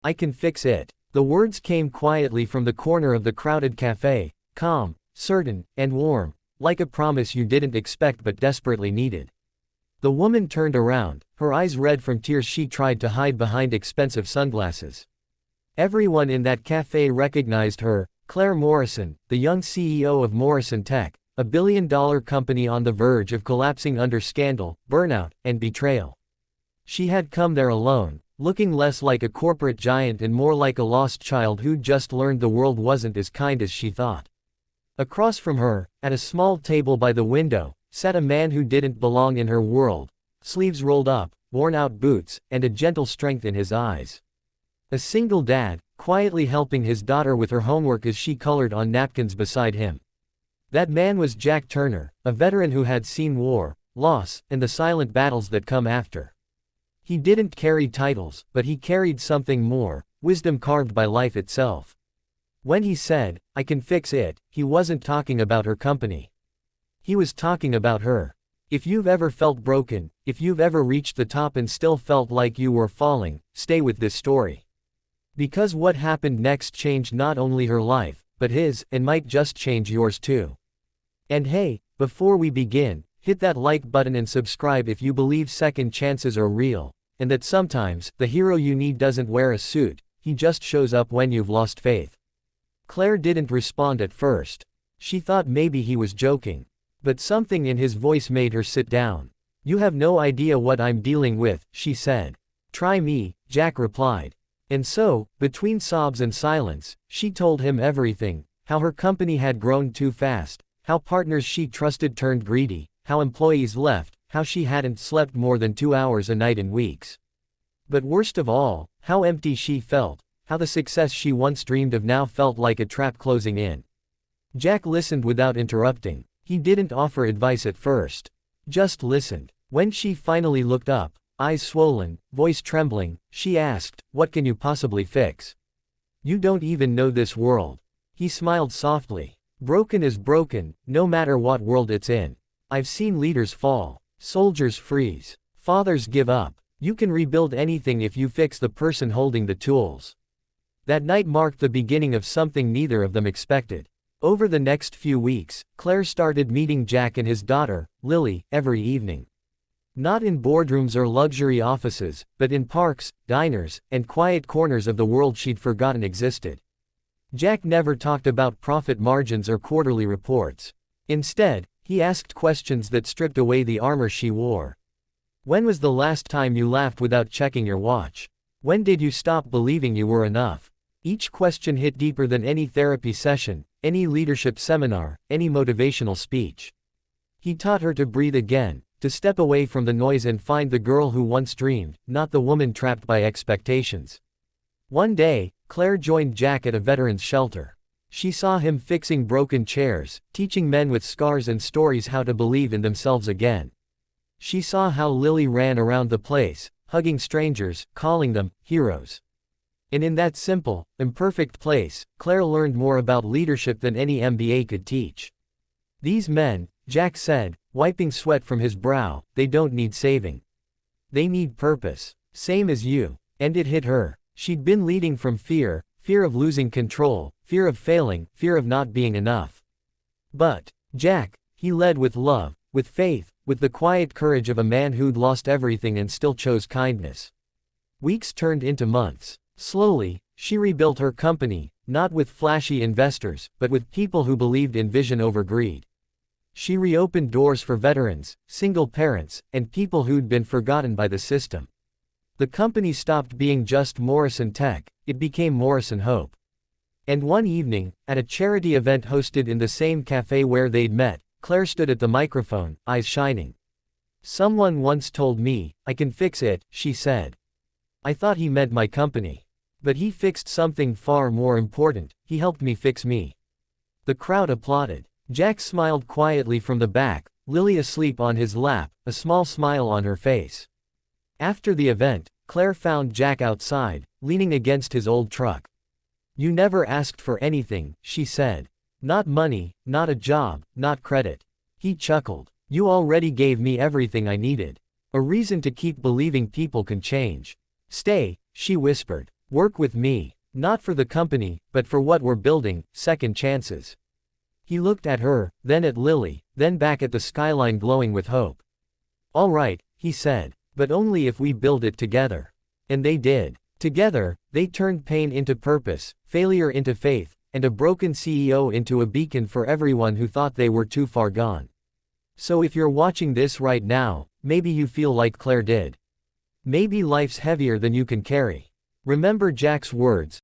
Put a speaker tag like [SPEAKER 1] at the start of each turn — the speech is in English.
[SPEAKER 1] I can fix it. The words came quietly from the corner of the crowded cafe, calm, certain, and warm, like a promise you didn't expect but desperately needed. The woman turned around, her eyes red from tears she tried to hide behind expensive sunglasses. Everyone in that cafe recognized her, Claire Morrison, the young CEO of Morrison Tech, a billion-dollar company on the verge of collapsing under scandal, burnout, and betrayal. She had come there alone, looking less like a corporate giant and more like a lost child who'd just learned the world wasn't as kind as she thought. Across from her, at a small table by the window, sat a man who didn't belong in her world, sleeves rolled up, worn-out boots, and a gentle strength in his eyes. A single dad, quietly helping his daughter with her homework as she colored on napkins beside him. That man was Jack Turner, a veteran who had seen war, loss, and the silent battles that come after. He didn't carry titles, but he carried something more, wisdom carved by life itself. When he said, "I can fix it," he wasn't talking about her company. He was talking about her. If you've ever felt broken, if you've ever reached the top and still felt like you were falling, stay with this story. Because what happened next changed not only her life, but his, and might just change yours too. And hey, before we begin, hit that like button and subscribe if you believe second chances are real, and that sometimes, the hero you need doesn't wear a suit, he just shows up when you've lost faith. Claire didn't respond at first. She thought maybe he was joking. But something in his voice made her sit down. "You have no idea what I'm dealing with," she said. "Try me," Jack replied. And so, between sobs and silence, she told him everything, how her company had grown too fast, how partners she trusted turned greedy, how employees left, how she hadn't slept more than 2 hours a night in weeks. But worst of all, how empty she felt, how the success she once dreamed of now felt like a trap closing in. Jack listened without interrupting. He didn't offer advice at first. Just listened. When she finally looked up, eyes swollen, voice trembling, she asked, "What can you possibly fix? You don't even know this world." He smiled softly. "Broken is broken, no matter what world it's in. I've seen leaders fall, soldiers freeze, fathers give up. You can rebuild anything if you fix the person holding the tools." That night marked the beginning of something neither of them expected. Over the next few weeks, Claire started meeting Jack and his daughter, Lily, every evening. Not in boardrooms or luxury offices, but in parks, diners, and quiet corners of the world she'd forgotten existed. Jack never talked about profit margins or quarterly reports. Instead, he asked questions that stripped away the armor she wore. When was the last time you laughed without checking your watch? When did you stop believing you were enough? Each question hit deeper than any therapy session, any leadership seminar, any motivational speech. He taught her to breathe again, to step away from the noise and find the girl who once dreamed, not the woman trapped by expectations. One day, Claire joined Jack at a veterans shelter. She saw him fixing broken chairs, teaching men with scars and stories how to believe in themselves again. She saw how Lily ran around the place, hugging strangers, calling them heroes. And in that simple, imperfect place, Claire learned more about leadership than any MBA could teach. "These men," Jack said, wiping sweat from his brow, "they don't need saving. They need purpose. Same as you." And it hit her. She'd been leading from fear, fear of losing control, fear of failing, fear of not being enough. But Jack, he led with love, with faith, with the quiet courage of a man who'd lost everything and still chose kindness. Weeks turned into months. Slowly, she rebuilt her company, not with flashy investors, but with people who believed in vision over greed. She reopened doors for veterans, single parents, and people who'd been forgotten by the system. The company stopped being just Morrison Tech, it became Morrison Hope. And one evening, at a charity event hosted in the same cafe where they'd met, Claire stood at the microphone, eyes shining. "Someone once told me, I can fix it," she said. "I thought he meant my company. But he fixed something far more important, he helped me fix me." The crowd applauded. Jack smiled quietly from the back, Lily asleep on his lap, a small smile on her face. After the event, Claire found Jack outside, leaning against his old truck. "You never asked for anything," she said. "Not money, not a job, not credit." He chuckled. "You already gave me everything I needed. A reason to keep believing people can change." "Stay," she whispered. Work with me. Not for the company, but for what we're building, second chances. He looked at her, then at Lily, then back at the skyline glowing with hope. All right, he said. But only if we build it together. And they did. Together, they turned pain into purpose, failure into faith, and a broken CEO into a beacon for everyone who thought they were too far gone. So if you're watching this right now, maybe you feel like Claire did. Maybe life's heavier than you can carry. Remember Jack's words,